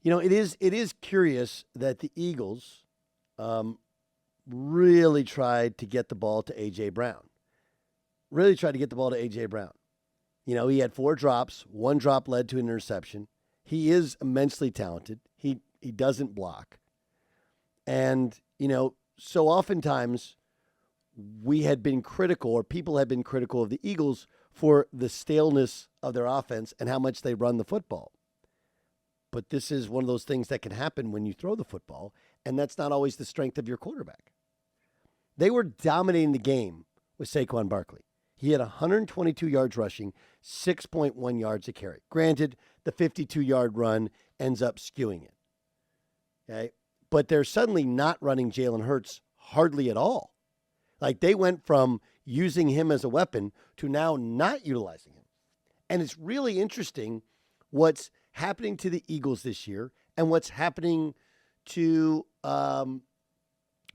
It is curious that the Eagles really tried to get the ball to A.J. Brown. Really tried to get the ball to A.J. Brown. He had 4 drops. 1 drop led to an interception. He is immensely talented. He doesn't block. And, so oftentimes we had been critical, or people had been critical of the Eagles for the staleness of their offense and how much they run the football. But this is one of those things that can happen when you throw the football, and that's not always the strength of your quarterback. They were dominating the game with Saquon Barkley. He had 122 yards rushing, 6.1 yards a carry. Granted, the 52-yard run ends up skewing it. Okay? But they're suddenly not running Jalen Hurts hardly at all. Like, they went from using him as a weapon to now not utilizing him. And it's really interesting what's happening to the Eagles this year and what's happening to the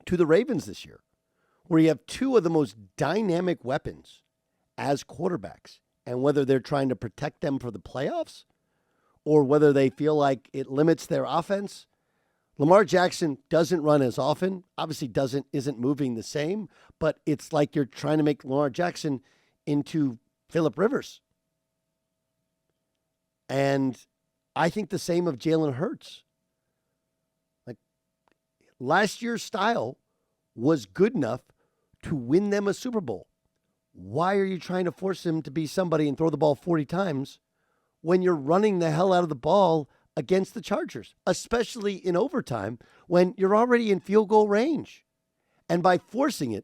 Ravens this year, where you have 2 of the most dynamic weapons as quarterbacks, and whether they're trying to protect them for the playoffs or whether they feel like it limits their offense. Lamar Jackson doesn't run as often, obviously isn't moving the same, but it's like you're trying to make Lamar Jackson into Phillip Rivers. And I think the same of Jalen Hurts. Like, last year's style was good enough to win them a Super Bowl. Why are you trying to force him to be somebody and throw the ball 40 times when you're running the hell out of the ball against the Chargers, especially in overtime when you're already in field goal range? And by forcing it,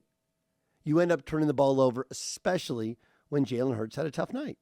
you end up turning the ball over, especially when Jalen Hurts had a tough night.